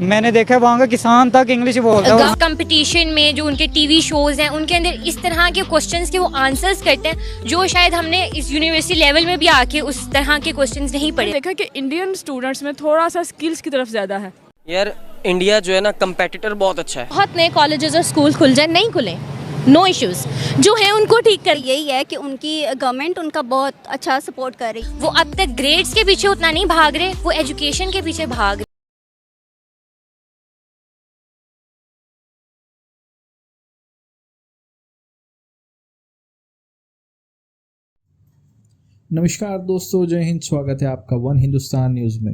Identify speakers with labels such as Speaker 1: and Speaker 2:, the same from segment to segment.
Speaker 1: मैंने देखा है वहाँ का किसान तक इंग्लिश बोलता है।
Speaker 2: कंपटीशन में जो उनके टीवी शोज हैं उनके अंदर इस तरह के क्वेश्चंस के वो आंसर्स करते हैं जो शायद हमने इस यूनिवर्सिटी लेवल में भी आके उस तरह के क्वेश्चंस नहीं पढ़े।
Speaker 3: देखा कि इंडियन स्टूडेंट्स में थोड़ा सा स्किल्स की तरफ ज़्यादा है।
Speaker 4: यार इंडिया जो है ना कंपेटिटर बहुत अच्छा है।
Speaker 2: बहुत नए कॉलेजेस और स्कूल खुल जाए, नहीं खुले, नो इश्यूज जो है उनको ठीक कर।
Speaker 5: यही है कि उनकी गवर्नमेंट उनका बहुत अच्छा सपोर्ट कर रही।
Speaker 2: वो अब तक ग्रेड्स के पीछे उतना नहीं भाग रहे, वो एजुकेशन के पीछे भाग रहे।
Speaker 6: नमस्कार दोस्तों, जय हिंद। स्वागत है आपका वन हिंदुस्तान न्यूज़ में।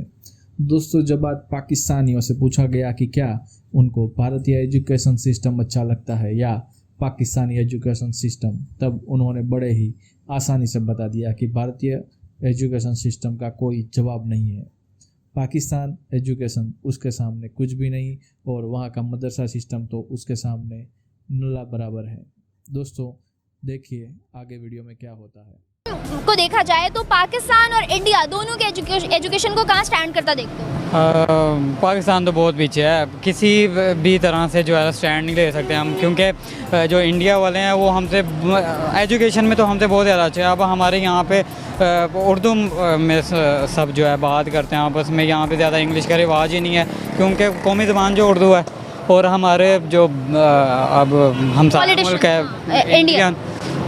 Speaker 6: दोस्तों, जब बात पाकिस्तानियों से पूछा गया कि क्या उनको भारतीय एजुकेशन सिस्टम अच्छा लगता है या पाकिस्तानी एजुकेशन सिस्टम, तब उन्होंने बड़े ही आसानी से बता दिया कि भारतीय एजुकेशन सिस्टम का कोई जवाब नहीं है। पाकिस्तान एजुकेशन उसके सामने कुछ भी नहीं और वहाँ का मदरसा सिस्टम तो उसके सामने नल्ला बराबर है। दोस्तों देखिए आगे वीडियो में क्या होता है।
Speaker 5: को देखा जाए तो पाकिस्तान और इंडिया दोनों के एजुकेशन को कहाँ स्टैंड करता देखते हो?
Speaker 1: पाकिस्तान तो बहुत पीछे है, किसी भी तरह से जो है स्टैंड नहीं ले सकते हम, क्योंकि जो इंडिया वाले हैं वो हमसे एजुकेशन में तो हमसे बहुत ज़्यादा अच्छे हैं। अब हमारे यहाँ पे उर्दू में सब जो है बात करते हैं आपस में, यहाँ पे ज़्यादा इंग्लिश का रिवाज ही नहीं है क्योंकि कौमी ज़बान जो उर्दू है। और हमारे जो अब हम मुल्क है इंडिया,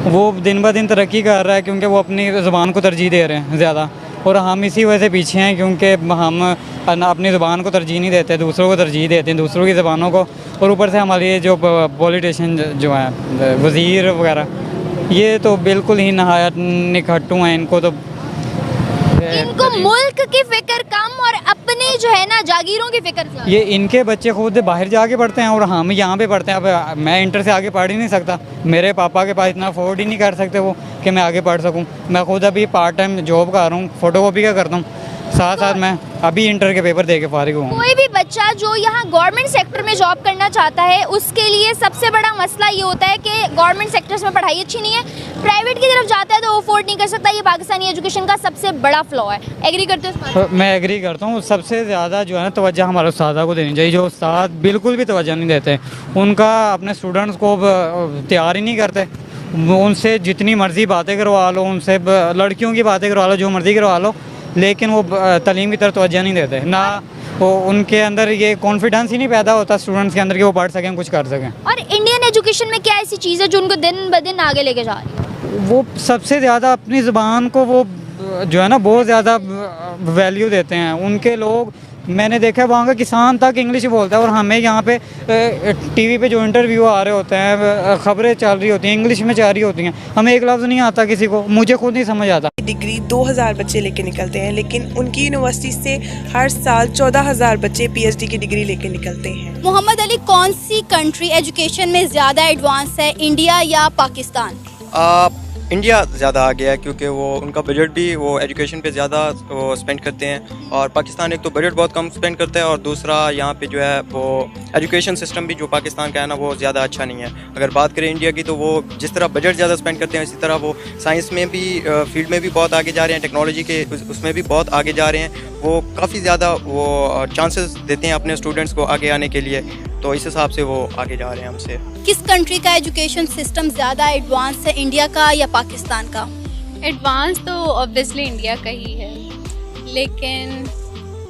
Speaker 1: वो दिन ब दिन तरक्की कर रहा है क्योंकि वो अपनी ज़ुबान को तरजीह दे रहे हैं ज़्यादा, और हम इसी वजह से पीछे हैं क्योंकि हम अपनी ज़ुबान को तरजीह नहीं देते, दूसरों को तरजीह देते हैं, दूसरों की ज़बानों को। और ऊपर से हमारे जो पॉलिटिशियन जो हैं वज़ीर वगैरह, ये तो बिल्कुल ही नहायत निकट्टू हैं।
Speaker 5: इनको मुल्क की फिक्र कम और अपने जो है ना जागीरों की फिक्र ज़्यादा।
Speaker 1: ये इनके बच्चे खुद बाहर जाके पढ़ते हैं और हम यहाँ पे पढ़ते हैं। अब मैं इंटर से आगे पढ़ ही नहीं सकता, मेरे पापा के पास इतना अफोर्ड ही नहीं कर सकते वो कि मैं आगे पढ़ सकूँ। मैं खुद अभी पार्ट टाइम जॉब कर रहा हूँ, फ़ोटोकॉपी का करता हूँ, साथ साथ मैं अभी इंटर के पेपर दे के फारिग हूँ।
Speaker 5: कोई भी बच्चा जो यहाँ गवर्नमेंट सेक्टर में जॉब करना चाहता है उसके लिए सबसे बड़ा मसला ये होता है कि गवर्नमेंट सेक्टर्स में पढ़ाई अच्छी नहीं है, प्राइवेट की तरफ जाता है तो वो अफोर्ड नहीं कर सकता। ये पाकिस्तानी एजुकेशन का सबसे बड़ा फ्लॉ है। एग्री करते हो?
Speaker 1: मैं एग्री करता हूँ। सबसे ज़्यादा जो है ना तवज्जो हमारे उस्ताद को देनी चाहिए। जो उस्ताद बिल्कुल भी तवज्जो नहीं देते, उनका अपने स्टूडेंट्स को तैयार ही नहीं करते। उनसे जितनी मर्ज़ी बातें करवा लो, उनसे लड़कियों की बातें करवा लो, जो मर्ज़ी करवा लो, लेकिन वो तालीम की तरफ तवज्जो नहीं देते ना। वो उनके अंदर ये कॉन्फिडेंस ही नहीं पैदा होता स्टूडेंट्स के अंदर कि वो पढ़ सकें, कुछ कर सकें।
Speaker 5: और इंडियन एजुकेशन में क्या ऐसी चीज़ है जो उनको दिन ब दिन आगे लेके जा रही है?
Speaker 1: वो सबसे ज़्यादा अपनी ज़ुबान को वो जो है ना बहुत ज़्यादा वैल्यू देते हैं। उनके लोग, मैंने देखा है वहाँ का किसान तक इंग्लिश बोलता है और हमें यहाँ पे टीवी पे जो इंटरव्यू आ रहे होते हैं, ख़बरें चल रही होती हैं, इंग्लिश में जा रही होती हैं, हमें एक लफ्ज़ नहीं आता किसी को, मुझे खुद नहीं समझ आता।
Speaker 7: डिग्री 2000 बच्चे लेके निकलते हैं, लेकिन उनकी यूनिवर्सिटी से हर साल 14000 बच्चे पीएचडी की डिग्री लेके निकलते हैं।
Speaker 5: मोहम्मद अली, कौन सी कंट्री एजुकेशन में ज़्यादा एडवांस है, इंडिया या पाकिस्तान?
Speaker 8: इंडिया ज़्यादा आ गया है क्योंकि वो उनका बजट भी वो एजुकेशन पे ज़्यादा वो स्पेंड करते हैं, और पाकिस्तान एक तो बजट बहुत कम स्पेंड करता है और दूसरा यहाँ पे जो है वो एजुकेशन सिस्टम भी जो पाकिस्तान का है ना वो ज़्यादा अच्छा नहीं है। अगर बात करें इंडिया की तो वो जिस तरह बजट ज़्यादा स्पेंड करते हैं इसी तरह वो साइंस में भी फील्ड में भी बहुत आगे जा रहे हैं, टेक्नोलॉजी के उसमें भी बहुत आगे जा रहे हैं। वो काफ़ी ज़्यादा वो चांसेस देते हैं अपने स्टूडेंट्स को आगे आने के लिए, तो इस हिसाब से वो आगे जा रहे हैं हमसे।
Speaker 5: किस कंट्री का एजुकेशन सिस्टम ज़्यादा एडवांस है, इंडिया का या पाकिस्तान का?
Speaker 9: एडवांस तो ऑब्वियसली इंडिया का ही है, लेकिन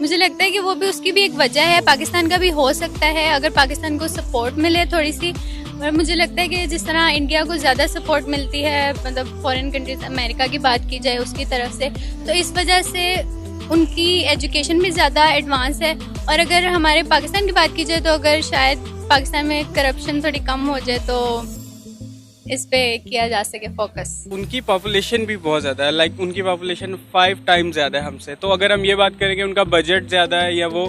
Speaker 9: मुझे लगता है कि वो भी उसकी भी एक वजह है। पाकिस्तान का भी हो सकता है अगर पाकिस्तान को सपोर्ट मिले थोड़ी सी, पर मुझे लगता है कि जिस तरह इंडिया को ज़्यादा सपोर्ट मिलती है, मतलब फॉरेन कंट्रीज, अमेरिका की बात की जाए उसकी तरफ से, तो इस वजह से उनकी एजुकेशन भी ज़्यादा एडवांस है। और अगर हमारे पाकिस्तान की बात की जाए तो अगर शायद पाकिस्तान में करप्शन थोड़ी कम हो जाए तो इस पे किया जा सके फोकस।
Speaker 10: उनकी पॉपुलेशन भी बहुत ज़्यादा है, लाइक उनकी पॉपुलेशन 5 टाइम्स ज़्यादा है हमसे। तो अगर हम ये बात करेंगे उनका बजट ज़्यादा है या वो,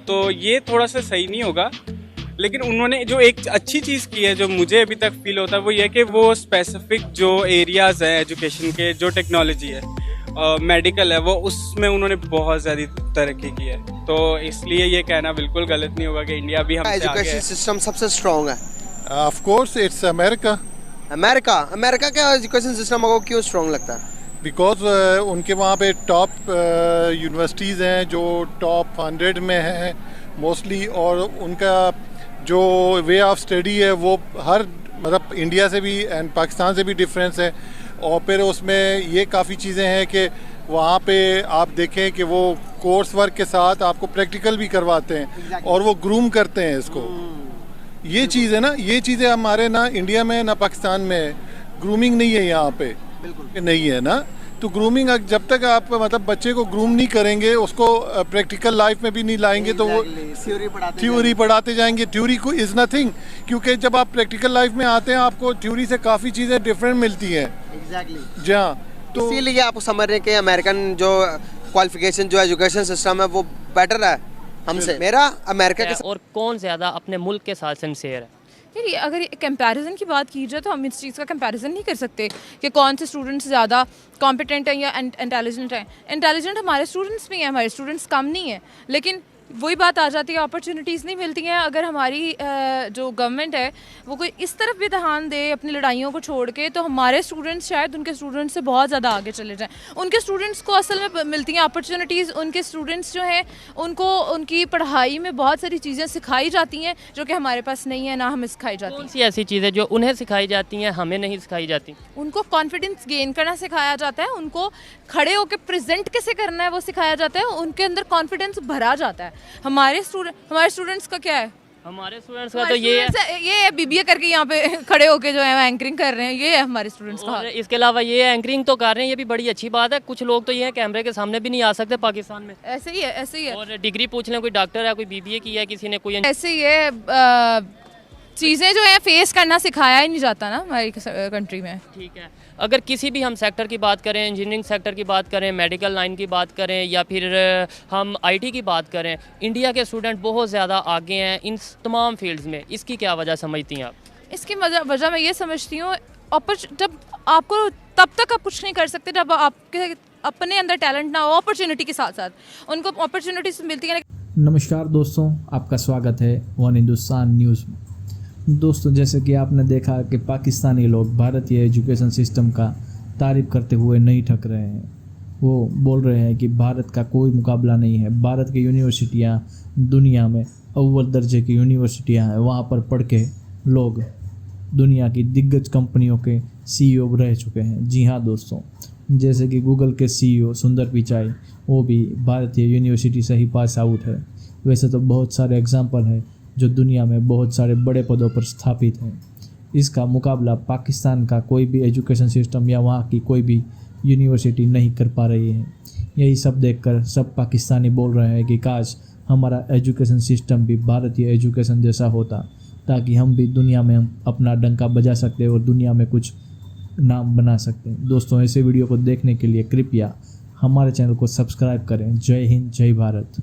Speaker 10: तो ये थोड़ा सा सही नहीं होगा। लेकिन उन्होंने जो एक अच्छी चीज़ की है जो मुझे अभी तक फील होता है वो ये कि वो स्पेसिफिक जो एरियाज़ हैं एजुकेशन के, जो टेक्नोलॉजी है, मेडिकल है, वो उसमें उन्होंने बहुत ज़्यादा तरक्की की है। तो इसलिए ये कहना बिल्कुल गलत नहीं होगा कि इंडिया भी हमसे आगे है।
Speaker 11: एजुकेशन सिस्टम सबसे स्ट्रॉन्ग है।
Speaker 12: Of course it's America.
Speaker 11: America का एजुकेशन सिस्टम आपको क्यों स्ट्रॉन्ग लगता है?
Speaker 12: बिकॉज उनके वहाँ पे टॉप यूनिवर्सिटीज़ हैं जो टॉप 100 में हैं, मोस्टली, और उनका जो वे ऑफ स्टडी है वो हर मतलब इंडिया से भी एंड पाकिस्तान से भी डिफरेंस है। और फिर उसमें ये काफ़ी चीज़ें हैं कि वहाँ पे आप देखें कि वो कोर्स वर्क के साथ आपको प्रैक्टिकल भी करवाते हैं और वो ग्रूम करते हैं इसको। ये चीज़ है ना, ये चीज़ें हमारे ना इंडिया में ना पाकिस्तान में ग्रूमिंग नहीं है, यहाँ पे बिल्कुल नहीं है ना। तो ग्रूमिंग जब तक आप मतलब बच्चे को ग्रूम नहीं करेंगे, उसको प्रैक्टिकल लाइफ में भी नहीं लाएंगे तो वो थ्योरी पढ़ाते जाएंगे। थ्योरी को इज़ नथिंग, क्योंकि जब आप प्रैक्टिकल लाइफ में आते हैं आपको थ्योरी से काफ़ी चीज़ें डिफरेंट मिलती हैं। जी हाँ, तो
Speaker 11: इसीलिए आप समझ रहे हैं कि अमेरिकन जो क्वालिफिकेशन जो एजुकेशन सिस्टम है वो बेटर है हमसे। मेरा अमेरिका के
Speaker 4: और कौन ज़्यादा अपने मुल्क के साथ सिंसियर है?
Speaker 3: यार अगर कंपैरिजन की बात की जाए तो हम इस चीज़ का कंपैरिजन नहीं कर सकते कि कौन से स्टूडेंट्स ज़्यादा कॉम्पिटेंट हैं या इंटेलिजेंट हैं। इंटेलिजेंट हमारे स्टूडेंट्स भी हैं, हमारे स्टूडेंट्स कम नहीं हैं, लेकिन वही बात आ जाती है, अपॉर्चुनिटीज़ नहीं मिलती हैं। अगर हमारी जो गवर्नमेंट है वो कोई इस तरफ भी ध्यान दे अपनी लड़ाइयों को छोड़ के, तो हमारे स्टूडेंट्स शायद उनके स्टूडेंट्स से बहुत ज़्यादा आगे चले जाएं। उनके स्टूडेंट्स को असल में मिलती हैं अपॉर्चुनिटीज़। उनके स्टूडेंट्स जो हैं उनको उनकी पढ़ाई में बहुत सारी चीज़ें सिखाई जाती हैं जो कि हमारे पास नहीं है, ना हमें सिखाई जाती।
Speaker 4: कौन सी ऐसी चीज़ें जो उन्हें सिखाई जाती हैं हमें नहीं सिखाई जाती?
Speaker 3: उनको कॉन्फिडेंस गेन करना सिखाया जाता है, उनको खड़े होकर प्रेजेंट कैसे करना है वो सिखाया जाता है, उनके अंदर कॉन्फिडेंस भरा जाता है। हमारे स्टूडेंट्स का क्या है?
Speaker 4: हमारे स्टूडेंट्स का तो ये
Speaker 3: है बीबीए करके यहाँ पे खड़े होके जो है एंकरिंग कर रहे हैं, ये है हमारे स्टूडेंट्स का।
Speaker 4: इसके अलावा ये एंकरिंग तो कर रहे हैं, ये भी बड़ी अच्छी बात है। कुछ लोग तो ये है कैमरे के सामने भी नहीं आ सकते पाकिस्तान में।
Speaker 3: ऐसे ही है।
Speaker 4: और डिग्री पूछ लें, कोई डॉक्टर है, कोई बीबीए की है, किसी ने कोई
Speaker 3: ऐसे ही है। चीज़ें जो है फेस करना सिखाया ही नहीं जाता ना हमारी कंट्री में।
Speaker 4: ठीक है, अगर किसी भी हम सेक्टर की बात करें, इंजीनियरिंग सेक्टर की बात करें, मेडिकल लाइन की बात करें या फिर हम आईटी की बात करें, इंडिया के स्टूडेंट बहुत ज़्यादा आगे हैं इन तमाम फील्ड्स में। इसकी क्या वजह समझती हैं आप?
Speaker 3: इसकी वजह मैं ये समझती हूँ, जब आपको तब तक आप कुछ नहीं कर सकते जब आपके अपने अंदर टैलेंट ना हो। अपॉर्चुनिटी के साथ साथ उनको अपॉर्चुनिटीज मिलती है।
Speaker 6: नमस्कार दोस्तों, आपका स्वागत है वन हिंदुस्तान न्यूज़ में। दोस्तों, जैसे कि आपने देखा कि पाकिस्तानी लोग भारतीय एजुकेशन सिस्टम का तारीफ़ करते हुए नहीं थक रहे हैं। वो बोल रहे हैं कि भारत का कोई मुकाबला नहीं है। भारत की यूनिवर्सिटियाँ दुनिया में अव्वल दर्जे की यूनिवर्सिटियाँ हैं। वहाँ पर पढ़ के लोग दुनिया की दिग्गज कंपनियों के CEO रह चुके हैं। जी हाँ दोस्तों, जैसे कि गूगल के CEO सुंदर पिचाई, वो भी भारतीय यूनिवर्सिटी से ही पास आउट है। वैसे तो बहुत सारे एग्जाम्पल हैं जो दुनिया में बहुत सारे बड़े पदों पर स्थापित हैं। इसका मुकाबला पाकिस्तान का कोई भी एजुकेशन सिस्टम या वहाँ की कोई भी यूनिवर्सिटी नहीं कर पा रही है। यही सब देखकर सब पाकिस्तानी बोल रहे हैं कि काश हमारा एजुकेशन सिस्टम भी भारतीय एजुकेशन जैसा होता, ताकि हम भी दुनिया में अपना डंका बजा सकते और दुनिया में कुछ नाम बना सकते हैं। दोस्तों, ऐसे वीडियो को देखने के लिए कृपया हमारे चैनल को सब्सक्राइब करें। जय हिंद, जय भारत।